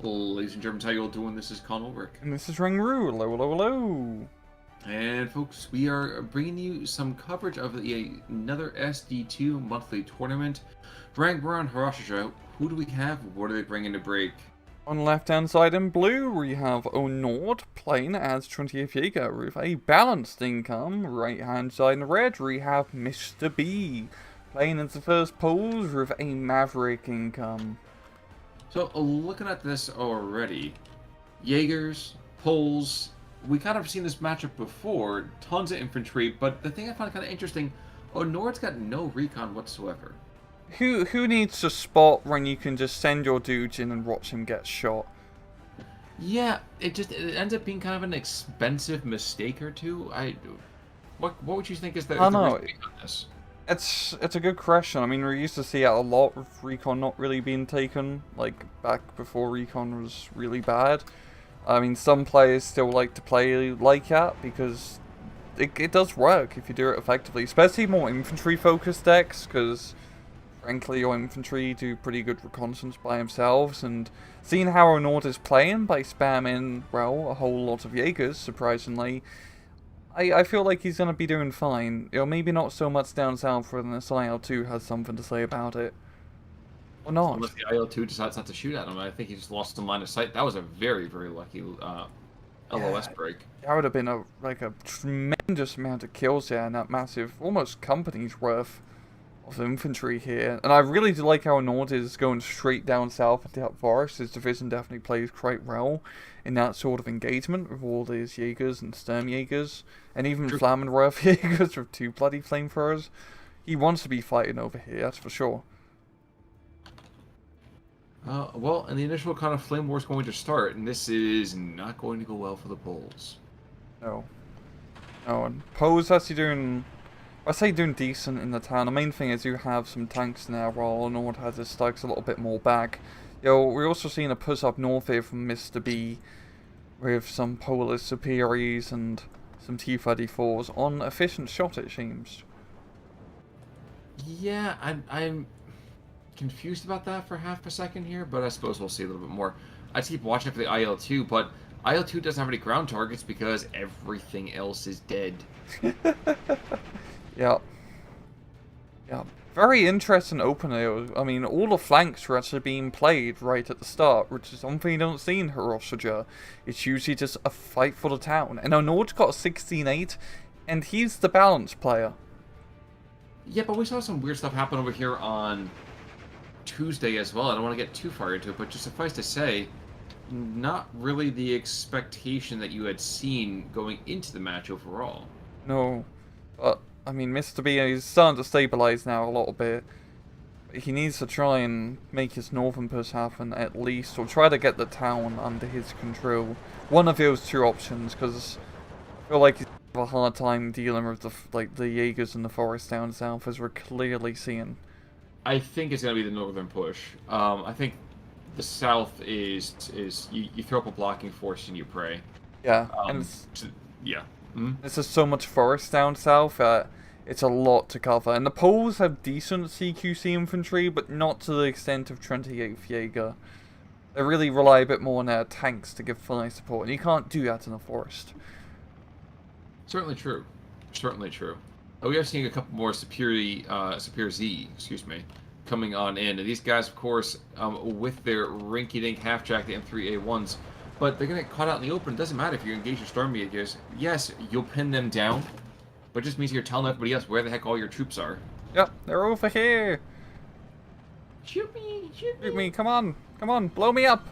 Ladies and gentlemen, how you all doing? This is Con Ulrich. And this is Ringru. Hello, hello, hello. And folks, we are bringing you some coverage of another SD2 monthly tournament. Rangbaron Harashija, who do we have? What are they bringing to break? On the left-hand side in blue, we have Onord playing as 20th Jaeger with a balanced income. Right-hand side in red, we have Mr. B playing as the first pose with a Maverick income. So, looking at this already, Jaegers, Poles, we kind of seen this matchup before, tons of infantry, but the thing I found kind of interesting, Onord's got no recon whatsoever. Who needs to spot when you can just send your dudes in and watch him get shot? Yeah, it ends up being kind of an expensive mistake or two. What would you think is the I don't know. reason behind this? It's a good question. I mean, we used to see it a lot with Recon not really being taken, like back before Recon was really bad. I mean, some players still like to play like that because it does work if you do it effectively, especially more infantry-focused decks, because frankly, your infantry do pretty good reconnaissance by themselves, and seeing how Onord is playing by spamming, well, a whole lot of Jaegers, surprisingly, I feel like he's going to be doing fine. You know, maybe not so much down south where the IL-2 has something to say about it. Or not. Unless the IL-2 decides not to shoot at him, I think he just lost some line of sight. That was a very, very lucky LOS Yeah, break. that would have been a tremendous amount of kills there and that massive, almost company's worth of infantry here. And I really do like how Nord is going straight down south into that forest. His division definitely plays quite well in that sort of engagement with all these Jaegers and Sturmjägers. And even Flammenwerfer Jaegers with 2 bloody flamethrowers. He wants to be fighting over here, that's for sure. Well, and the initial kind of flame war is going to start, and this is not going to go well for the Poles. No. No, and Poe's actually doing... I say doing decent in the town. The main thing is you have some tanks now while Nord has his stacks a little bit more back. We're also seeing a push up north here from Mr. B with some Polish Superiors and some T-34s on efficient shot, it seems. Yeah, I'm confused about that for half a second here, but I suppose we'll see a little bit more. I keep watching for the IL-2, but IL-2 doesn't have any ground targets because everything else is dead. Yeah. Yeah. Very interesting opener. I mean, all the flanks were actually being played right at the start, which is something you don't see in Hiroshige. It's usually just a fight for the town. And Nord's got a 16-8, and he's the balanced player. Yeah, but we saw some weird stuff happen over here on Tuesday as well. I don't want to get too far into it, but just suffice to say, not really the expectation that you had seen going into the match overall. No. But, I mean, Mr. B is starting to stabilize now a little bit. He needs to try and make his northern push happen at least, or try to get the town under his control. One of those 2 options, because I feel like he's have a hard time dealing with the Jaegers in the forest down south, as we're clearly seeing. I think it's going to be the northern push. I think the south is you throw up a blocking force and you pray. Yeah, and it's, yeah. Mm-hmm. there's just so much forest down south that it's a lot to cover. And the Poles have decent CQC infantry, but not to the extent of 28th Jaeger. They really rely a bit more on their tanks to give fire support, and you can't do that in a forest. Certainly true. Certainly true. We are seeing a couple more Superior Z, excuse me, coming on in. And these guys, of course, with their rinky-dink half-jack, the M3A1s, but they're going to get caught out in the open. It doesn't matter if you engage your Stormjägers. Yes, you'll pin them down, but it just means you're telling everybody else where the heck all your troops are. Yep, they're over here. Shoot me, shoot me. Shoot me, come on, blow me up.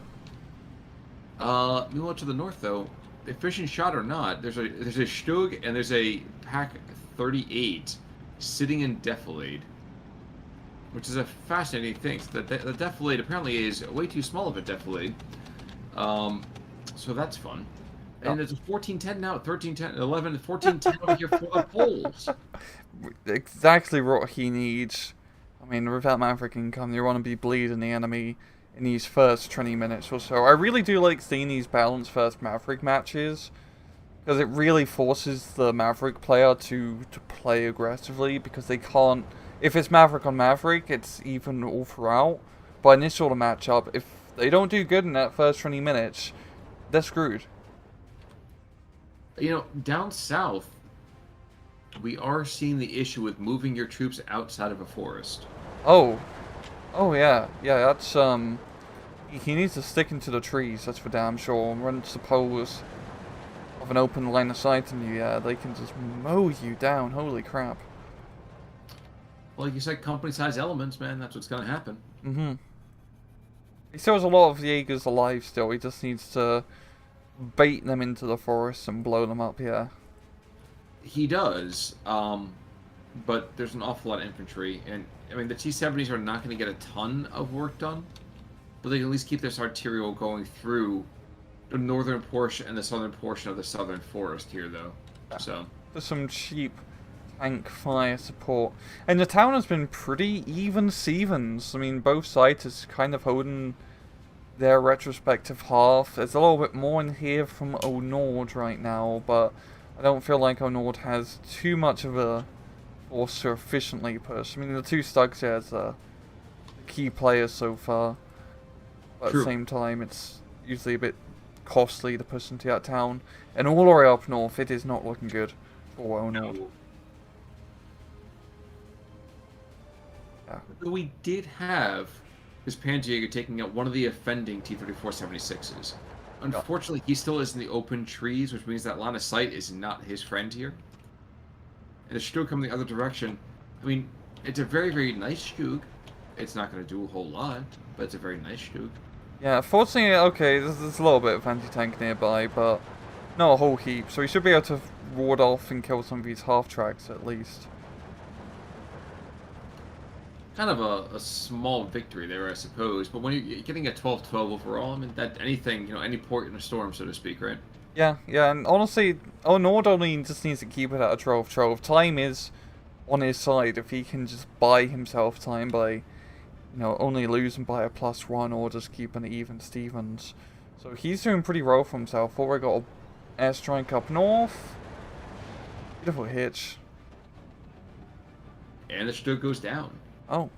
Meanwhile, to the north, though, efficient shot or not, there's a Stug and there's a Pack 38 sitting in Defilade, which is a fascinating thing. So the Defilade apparently is way too small of a Defilade, so that's fun. And it's a 14-10 now, 13-10, 11, 14-10 over here for the Poles. Exactly what he needs. I mean, without Maverick income, you want to be bleeding the enemy in these first 20 minutes or so. I really do like seeing these balanced first Maverick matches, because it really forces the Maverick player to play aggressively, because they can't... If it's Maverick on Maverick, it's even all throughout. But in this sort of matchup, if they don't do good in that first 20 minutes, they're screwed. You know, down south, we are seeing the issue with moving your troops outside of a forest. Oh. Oh, yeah. Yeah, that's, he needs to stick into the trees, that's for damn sure. Once the poles of an open line of sight in you, yeah, they can just mow you down. Holy crap. Well, like you said, company-sized elements, man, that's what's going to happen. Mm-hmm. He still has a lot of Jaegers alive still. He just needs to bait them into the forest and blow them up, yeah. He does, but there's an awful lot of infantry, and I mean the T-70s are not going to get a ton of work done, but they can at least keep this arterial going through the northern portion and the southern portion of the southern forest here, though. So There's some cheap tank fire support, and the town has been pretty even Stevens. I mean, both sides is kind of holding their retrospective half. There's a little bit more in here from O'Nord right now, but I don't feel like O'Nord has too much of a force to efficiently push. I mean, the two Stugs here as the key players so far, but at the same time, it's usually a bit costly to push into that town. And all the way up north, it is not looking good for O'Nord. no. Yeah. We did have this Panjäger taking out one of the offending T-34-76s. Unfortunately, he still is in the open trees, which means that line of sight is not his friend here. And the Stug coming the other direction. I mean, it's a very, very nice Stug. It's not going to do a whole lot, but it's a very nice Stug. Yeah, fortunately, okay, there's a little bit of anti-tank nearby, but not a whole heap, so he should be able to ward off and kill some of these half-tracks at least. Kind of a small victory there, I suppose. But when you're getting a 12-12 overall, I mean, that anything, you know, any port in a storm, so to speak, right? Yeah, and honestly, Nord only just needs to keep it at a 12-12. Time is on his side if he can just buy himself time by, you know, only losing by a +1 or just keeping it even Stevens. So he's doing pretty well for himself. Already got an airstrike up north. Beautiful hitch. And the Stug goes down. Oh.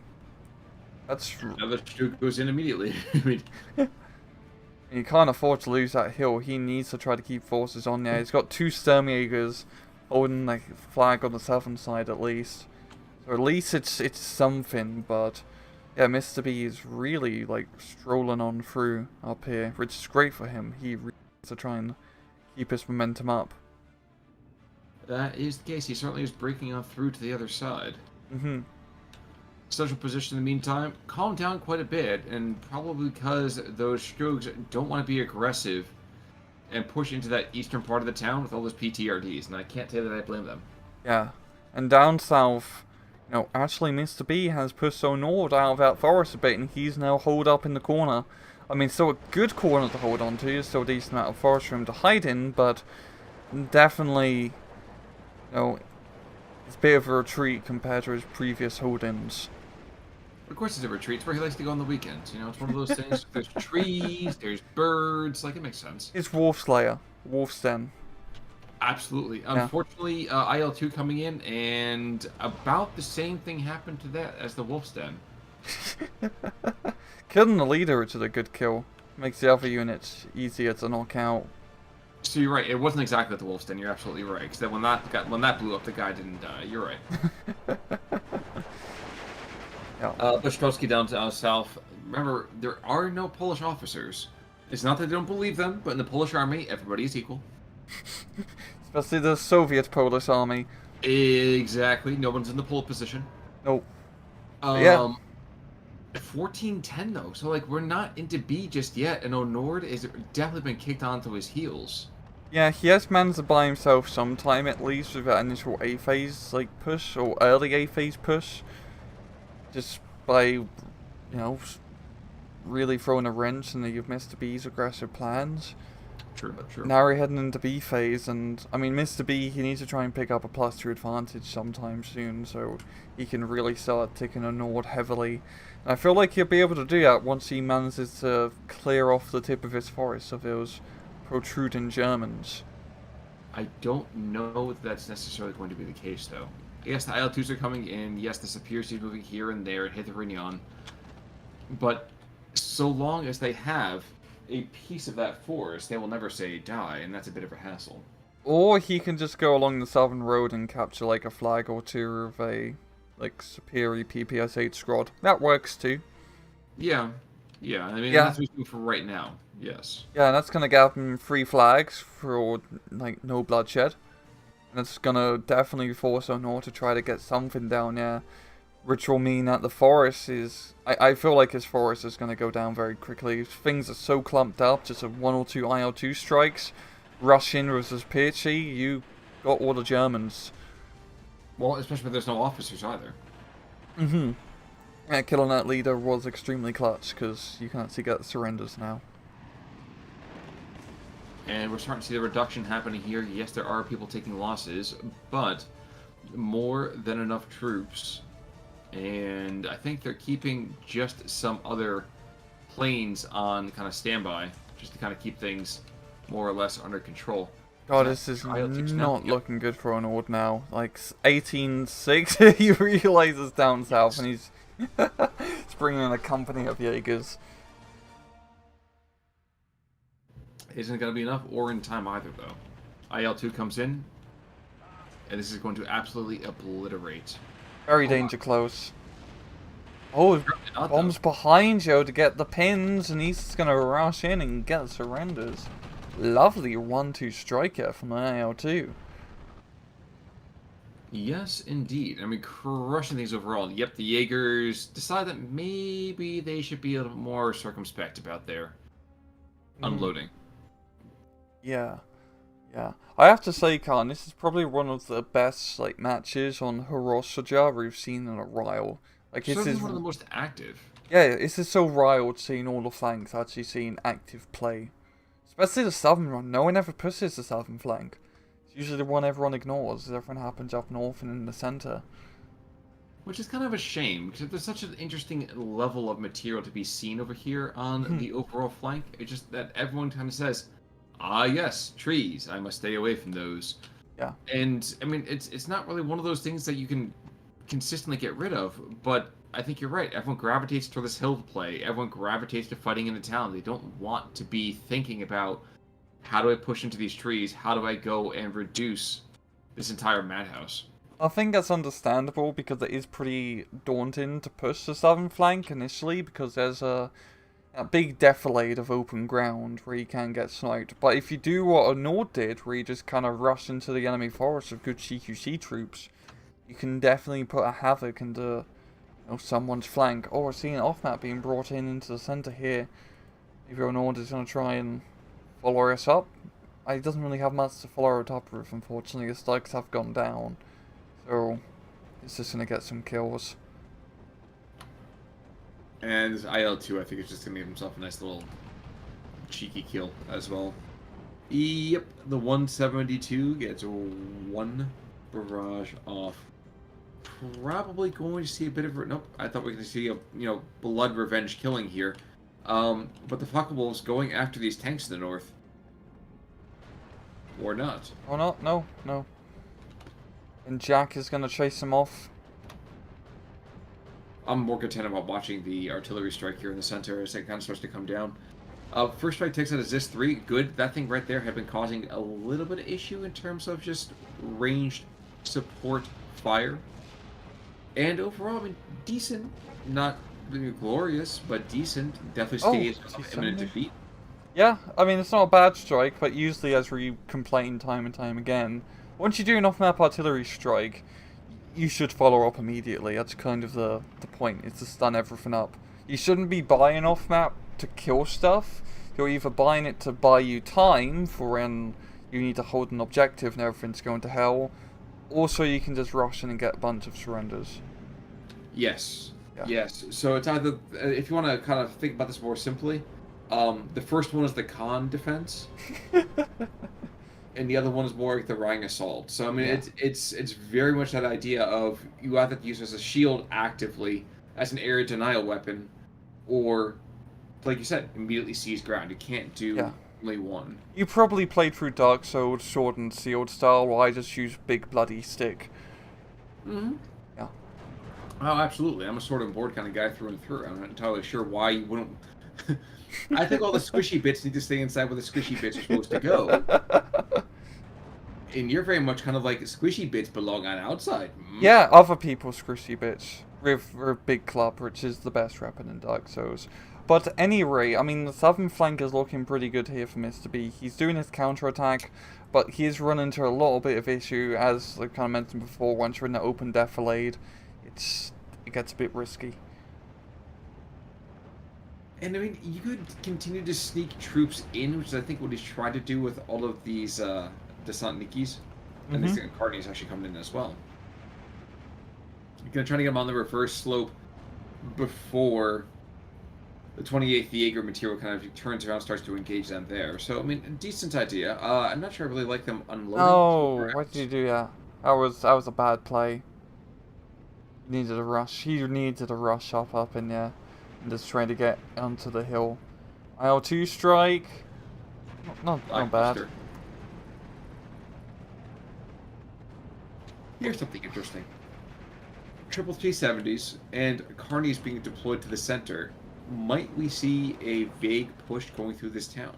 That's... Now the Stug goes in immediately. I mean, you can't afford to lose that hill. He needs to try to keep forces on there. He's got two Sturmjägers holding the flag on the southern side at least. So at least it's something, but yeah, Mr. B is really like strolling on through up here, which is great for him. He really needs to try and keep his momentum up. that is the case. He certainly is breaking on through to the other side. Mm-hmm. Central position in the meantime, calmed down quite a bit, and probably because those Stugs don't want to be aggressive and push into that eastern part of the town with all those PTRDs, and I can't say that I blame them. Yeah, and down south, you know, actually Mr. B has pushed O'Nord out of that forest a bit, and he's now holed up in the corner. I mean, still a good corner to hold on to, there's still a decent amount of forest room to hide in, but definitely, you know, it's a bit of a retreat compared to his previous hold-ins. Of course, it's a retreat. It's where he likes to go on the weekends. You know, it's one of those things. There's trees, there's birds. Like, it makes sense. It's Wolf Slayer. Wolf's Den. Absolutely. Yeah. Unfortunately, IL-2 coming in, and about the same thing happened to that as the Wolf's Den. Killing the leader, which is a good kill. Makes the other units easier to knock out. So you're right. It wasn't exactly the Wolf's Den. You're absolutely right. Because when that blew up, the guy didn't die. You're right. Yeah. Bushkowski down to south. Remember, there are no Polish officers. It's not that they don't believe them, but in the Polish army, everybody is equal. Especially the Soviet Polish army. Exactly. No one's in the pole position. Nope. Yeah. 14-10 though, so like we're not into B just yet, and O'Nord has definitely been kicked onto his heels. Yeah, he has managed to buy himself some time at least with that initial A phase like push or early A phase push. Just by, you know, really throwing a wrench into Mr. B's aggressive plans. True. Now we're heading into B phase, and I mean, Mr. B, he needs to try and pick up a +2 advantage sometime soon, so he can really start ticking O'Nord heavily. And I feel like he'll be able to do that once he manages to clear off the tip of his forest of those protruding Germans. I don't know if that's necessarily going to be the case though. Yes, the IL-2s are coming in. Yes, this appears to be moving here and there, hither and yon. But so long as they have a piece of that forest, they will never say die, and that's a bit of a hassle. Or he can just go along the southern road and capture like a flag or two of a like superior PPS-8 squad. That works too. Yeah, yeah. I mean, Yeah. that's what we do for right now. Yes. Yeah, and that's gonna give him 3 flags for like no bloodshed. And it's gonna definitely force Honor to try to get something down there. Which will mean that the forest is... I feel like his forest is gonna go down very quickly. Things are so clumped up, just a 1 or 2 IL-2 strikes. Rush in versus Pitchy, you got all the Germans. Well, especially when there's no officers either. Mm-hmm. Yeah, killing that leader was extremely clutch, because you can actually get surrenders now. And we're starting to see the reduction happening here. Yes, there are people taking losses, but more than enough troops. And I think they're keeping just some other planes on kind of standby, just to kind of keep things more or less under control. God, this is not Yep. looking good for an Ord now. Like, 18-6, he realizes down south, and he's bringing in a company of Jaegers. Isn't going to be enough or in time either, though. IL-2 comes in, and this is going to absolutely obliterate. Very danger close. Oh, Not bombs behind you to get the pins, and he's gonna rush in and get surrenders. Lovely 1-2 striker from the IL-2. Yes, indeed. I mean, crushing things overall. Yep, the Jaegers decide that maybe they should be a little more circumspect about their unloading. Yeah. Yeah. I have to say, Khan, this is probably one of the best like matches on Hiroshige we've seen in a while. Like, this Certainly is one of the most active. yeah, this is so wild seeing all the flanks actually seeing active play. Especially the southern one. No one ever pushes the southern flank. It's usually the one everyone ignores. Everything happens up north and in the center. Which is kind of a shame, because there's such an interesting level of material to be seen over here on the overall flank. It's just that everyone kind of says, ah, yes, trees. I must stay away from those. Yeah. And, I mean, it's not really one of those things that you can consistently get rid of, but I think you're right. Everyone gravitates to this hill play. Everyone gravitates to fighting in the town. They don't want to be thinking about, how do I push into these trees? How do I go and reduce this entire madhouse? I think that's understandable because it is pretty daunting to push the southern flank initially because there's a big defilade of open ground where you can get sniped. But if you do what a Nord did, where you just kind of rush into the enemy forest with good CQC troops, you can definitely put a havoc into someone's flank. Oh, we're seeing an off-map being brought in into the center here. Maybe a Nord is going to try and follow us up. He doesn't really have much to follow us up with, unfortunately. The slugs have gone down. So, he's just going to get some kills. And this IL-2, I think, is just going to give himself a nice little cheeky kill as well. Yep, the 172 gets 1 barrage off. Probably going to see a bit of... Nope, I thought we were going to see a, blood revenge killing here. But the Focke-Wulfs going after these tanks in the north. Or not. Oh, no, no, no. And Jack is going to chase him off. I'm more content about watching the artillery strike here in the center as it kind of starts to come down. First strike takes out a ZIS-3. Good. That thing right there had been causing a little bit of issue in terms of just ranged support fire. And overall, I mean, decent. Not really glorious, but decent. Definitely stays of imminent defeat. Yeah, I mean, it's not a bad strike, but usually, as we complain time and time again, once you do an off-map artillery strike, you should follow up immediately. That's kind of the point, is to stun everything up. You shouldn't be buying off-map to kill stuff. You're either buying it to buy you time for when you need to hold an objective and everything's going to hell, or so you can just rush in and get a bunch of surrenders. Yes. Yeah. Yes. So it's either, if you want to kind of think about this more simply, the first one is the Khan defense. And the other one is more like the Rhine assault. So I mean, Yeah. it's very much that idea of you either use it as a shield actively, as an area denial weapon, or, like you said, immediately seize ground. You can't do only one. You probably played through Dark Souls Sword and Shield style, while I just use big bloody stick. Mm-hmm. Yeah. Oh, absolutely. I'm a sword and board kind of guy through and through. I'm not entirely sure why you wouldn't I think all the squishy bits need to stay inside where the squishy bits are supposed to go. And you're very much kind of like squishy bits belong on outside. Yeah, other people's squishy bits with a big club, which is the best weapon in Dark Souls. But at any rate, I mean, the southern flank is looking pretty good here for Mr. B. He's doing his counter-attack, but he's run into a little bit of issue, as I kind of mentioned before, once you're in the open defilade, it gets a bit risky. And I mean, you could continue to sneak troops in, which is I think what he's trying to do with all of these Descent Nikis. And these Carnies actually coming in as well. You're going to try to get them on the reverse slope before the 28th Jaeger material kind of turns around and starts to engage them there. So, I mean, a decent idea. I'm not sure I really like them unloading. Oh, why did you do that? That was a bad play. You needed a rush. He needed a rush up in there. And just trying to get onto the hill. IL-2 strike. Not bad. Here's something interesting. Triple T-70s and Carnies being deployed to the center. Might we see a vague push going through this town?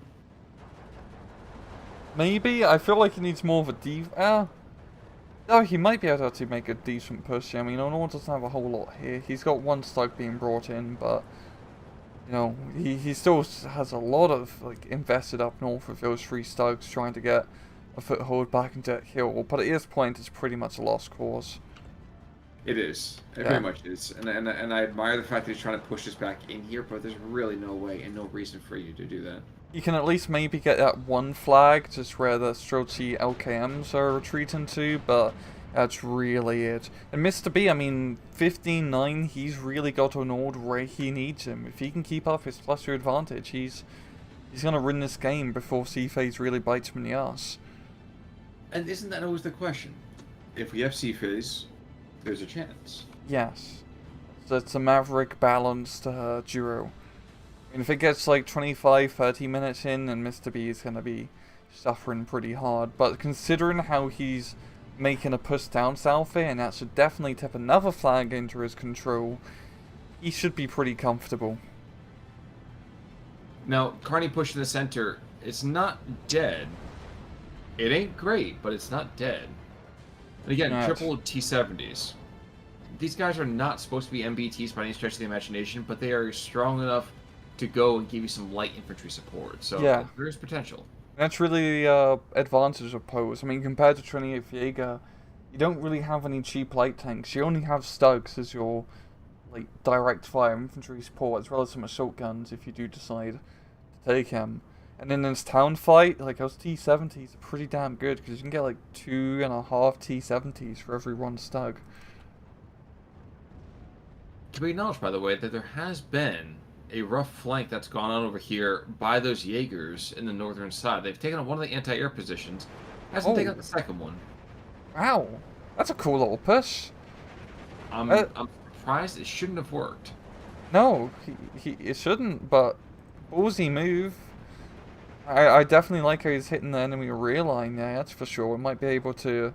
Maybe. I feel like he needs more of a no, he might be able to make a decent push. I mean, Onor doesn't have a whole lot here. He's got one stug being brought in, but you know, he still has a lot of like invested up north with those 3 stugs trying to get a foothold back into that hill. But at this point, it's pretty much a lost cause. It is. It very much is. And I admire the fact that he's trying to push us back in here, but there's really no way and no reason for you to do that. You can at least maybe get that one flag, just where the Streltsy LKMs are retreating to, but that's really it. And Mr. B, I mean, 15-9, he's really got Onord where he needs him. If he can keep up his +2 advantage, he's going to win this game before C-Phase really bites him in the ass. And isn't that always the question? If we have C-Phase, there's a chance. Yes. So it's a Maverick balanced duo. And if it gets like 25-30 minutes in, then Mr. B is going to be suffering pretty hard. But considering how he's making a push down south here, and that should definitely tip another flag into his control, he should be pretty comfortable. Now, Carney push to the center, it's not dead. It ain't great, but it's not dead. And again, triple T-70s. These guys are not supposed to be MBTs by any stretch of the imagination, but they are strong enough to go and give you some light infantry support. So there is potential. That's really the advantage of Pose. I mean, compared to 28th Jaeger, you don't really have any cheap light tanks. You only have Stugs as your like direct fire infantry support, as well as some assault guns if you do decide to take him. And in this town fight, like those T-70s are pretty damn good, because you can get like 2.5 T-70s for every 1 Stug. To be acknowledged, by the way, that there has been a rough flank that's gone on over here by those Jaegers in the northern side. They've taken on one of the anti-air positions. Hasn't taken on the second one. Wow. That's a cool little push. I'm surprised it shouldn't have worked. No, it shouldn't, but ballsy move. I definitely like how he's hitting the enemy rear line there, that's for sure. It might be able to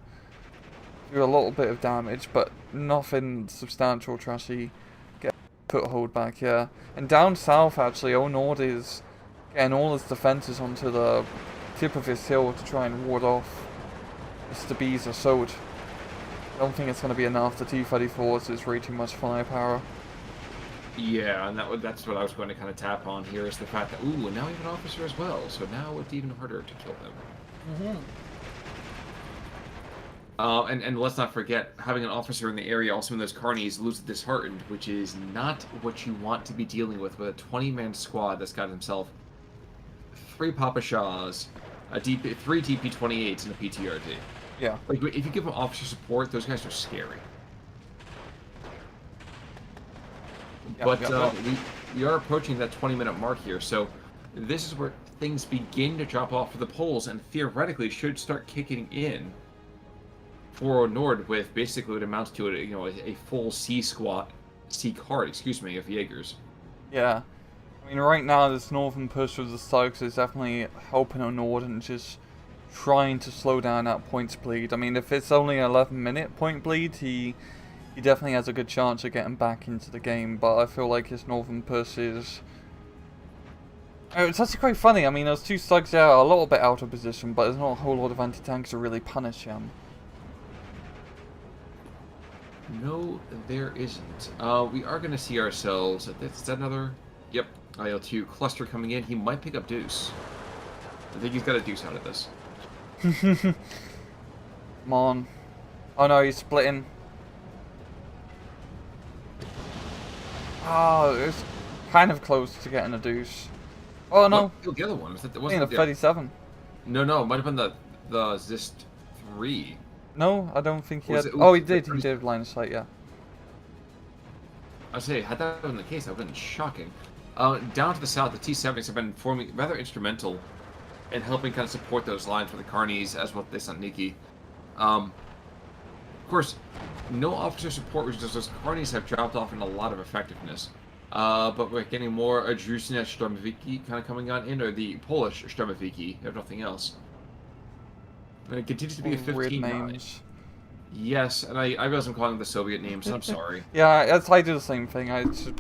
do a little bit of damage, but nothing substantial to actually get foothold back here. And down south, actually, Onord is getting all his defenses onto the tip of his hill to try and ward off Mr. B's assault. I don't think it's going to be enough. The T-34s is way too much firepower. Yeah, and that's what I was going to kind of tap on here, is the fact that, ooh, and now we have an officer as well, so now it's even harder to kill them. And let's not forget, having an officer in the area also in those Carnies loses disheartened, which is not what you want to be dealing with a 20-man squad that's got himself 3 Papa Shaws, 3 DP-28s, and a PTRD. Yeah. Like, if you give them officer support, those guys are scary. But we are approaching that 20-minute mark here, so this is where things begin to drop off for the Poles, and theoretically should start kicking in for Nord with basically what amounts to a full C card, of Jaegers. Yeah, I mean right now this northern push with the Stokes is definitely helping Nord and just trying to slow down that points bleed. I mean, if it's only an 11-minute point bleed, he definitely has a good chance of getting back into the game, but I feel like his northern push is It's actually quite funny. I mean, those two slugs there are a little bit out of position, but there's not a whole lot of anti-tanks to really punish him. No, there isn't. We are going to see ourselves. Is that another? Yep, IL-2 cluster coming in. He might pick up Deuce. I think he's got a Deuce out of this. Come on. Oh no, he's splitting. Oh, it was kind of close to getting a Deuce. Oh no. What killed the other one? Was that, I wasn't think the the, 37. no, it might have been the Zist 3. No, I don't think he Was had. it- Oh, he was did. it- He did line of sight, yeah. I say, had that been the case, that would have been shocking. Down to the south, the T-70s have been forming rather instrumental in helping kind of support those lines for the Carnies as well as Nikki. Of course, no officer support, which is those Carnies have dropped off in a lot of effectiveness. But we're getting more Drusina Sturmoviki kind of coming on in, or the Polish Sturmoviki, if nothing else. And it continues to be a Weird 15-9. names. Yes, and I realize I'm calling them the Soviet names, I'm sorry. Yeah, I do the same thing.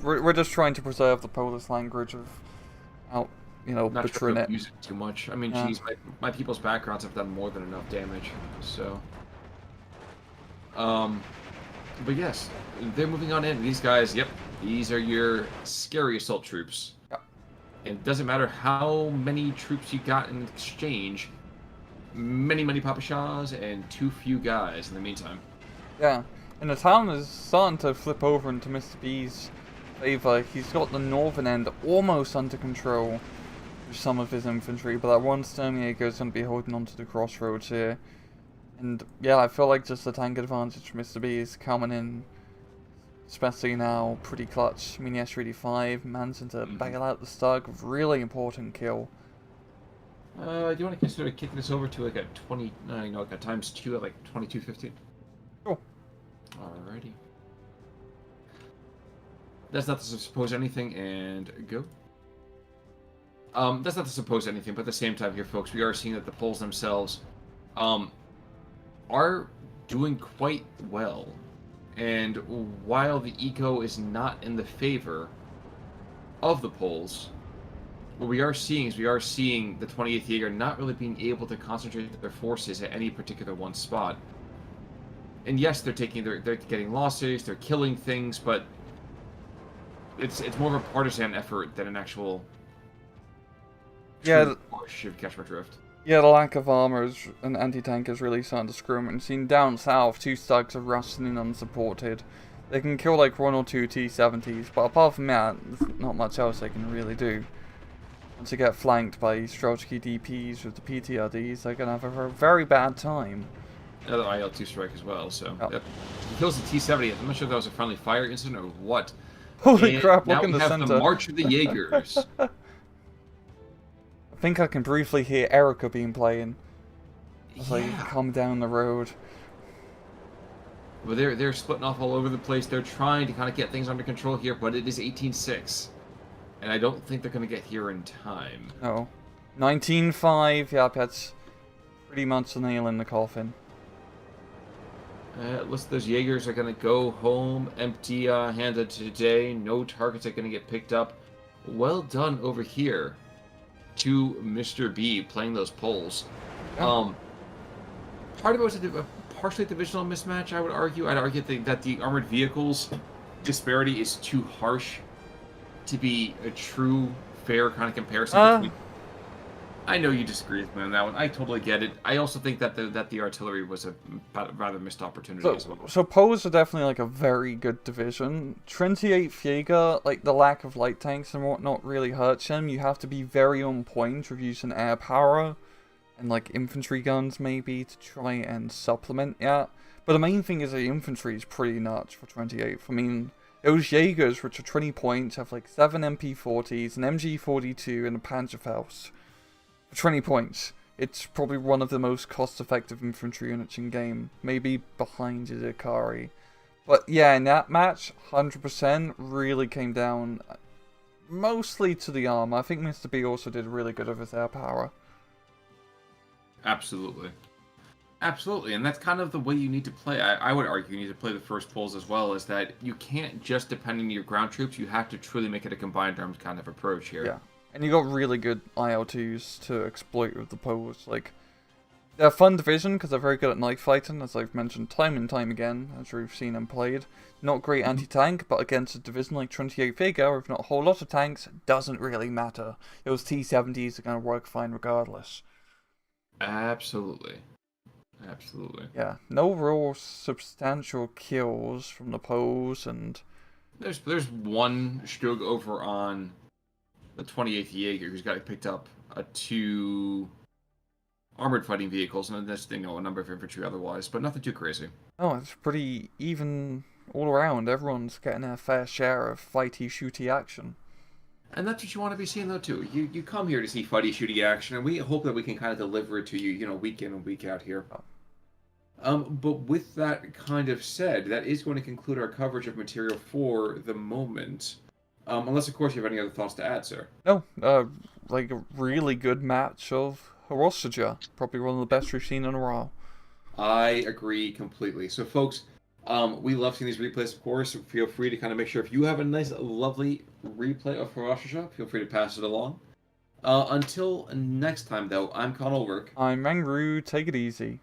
We're just trying to preserve the Polish language of, Not butchering sure it. use it too much. I mean, Yeah. geez, my people's backgrounds have done more than enough damage, so. But yes, they're moving on in. These guys, yep, these are your scary assault troops. Yeah. And it doesn't matter how many troops you got in exchange, many Papashas and too few guys in the meantime. Yeah, and the town is starting to flip over into Mr. B's favor. He's got the northern end almost under control with some of his infantry, but that one Sturmjäger is going to be holding on to the crossroads here. And yeah, I feel like just the tank advantage for Mr. B is coming in, especially now, pretty clutch. I mean, the S-85 managing to bail out the Stug, really important kill. Do you want to consider kicking this over to like a 20, like a ×2 at like 2250? Sure. Alrighty. That's not to suppose anything, and go. That's not to suppose anything, but at the same time here, folks, we are seeing that the Poles themselves, are doing quite well. And while the eco is not in the favor of the Poles, what we are seeing is the 28th Jaeger not really being able to concentrate their forces at any particular one spot. And yes, they're getting losses, they're killing things, but it's more of a partisan effort than an actual Yeah, push, if you catch my drift. yeah, the lack of armor and anti-tank is really starting to screw 'em. And seen down south, two Stugs are rushing in unsupported. They can kill like 1 or 2 T-70s, but apart from that, there's not much else they can really do. Once they get flanked by Streltsky DPs with the PTRDs, they're gonna have a very bad time. Another IL-2 strike as well, so. Oh. Yep. He kills the T-70. I'm not sure if that was a friendly fire incident or what. Holy And crap, now look in we the have center. the March of the Jaegers. I think I can briefly hear Erica being playing as they come down the road. But they're splitting off all over the place. They're trying to kind of get things under control here, but it is 18-6. And I don't think they're going to get here in time. No. 19-5, yep, that's pretty much the nail in the coffin. Looks those Jaegers are going to go home empty-handed today. No targets are going to get picked up. Well done over here to Mr. B playing those poles. Yeah. Part of it was a partially divisional mismatch, I would argue. I'd argue that the armored vehicles disparity is too harsh to be a true, fair kind of comparison between. I know you disagree with me on that one. I totally get it. I also think that the artillery was a rather missed opportunity as well. So Poles are definitely like a very good division. 28th Jaeger, like the lack of light tanks and whatnot really hurts them. You have to be very on point with using air power and like infantry guns maybe to try and supplement that. But the main thing is the infantry is pretty nuts for 28th. I mean, those Jaegers, which are 20 points, have like 7 MP40s, an MG42, and a Panzerfaust. For 20 points. It's probably one of the most cost-effective infantry units in game. Maybe behind Izakari. But yeah, in that match, 100% really came down mostly to the armor. I think Mr. B also did really good with his air power. Absolutely. Absolutely, and that's kind of the way you need to play. I would argue you need to play the first Poles as well, is that you can't just depend on your ground troops. You have to truly make it a combined arms kind of approach here. Yeah. And you got really good IL-2s to exploit with the Poles. Like, they're a fun division because they're very good at knife fighting, as I've mentioned time and time again, as we've seen them played. Not great anti-tank, but against a division like 28 Vega, with not a whole lot of tanks, doesn't really matter. Those T-70s are going to work fine regardless. Absolutely. Absolutely. Yeah, no real substantial kills from the Poles, and... There's one Stug over on the 28th Jaeger who's got picked up 2 armored fighting vehicles, and that's a number of infantry otherwise, but nothing too crazy. Oh, it's pretty even all around. Everyone's getting a fair share of fighty, shooty action. And that's what you want to be seeing, though, too. You come here to see fighty, shooty action, and we hope that we can kind of deliver it to you, week in and week out here. But with that kind of said, that is going to conclude our coverage of material for the moment. Unless, of course, you have any other thoughts to add, sir. No, like a really good match of Hiroshige. Probably one of the best we've seen in a while. I agree completely. So, folks, we love seeing these replays, of course. Feel free to kind of make sure if you have a nice, lovely replay of Hiroshige, feel free to pass it along. Until next time, though, I'm Con Ulrich. I'm Mangru. Take it easy.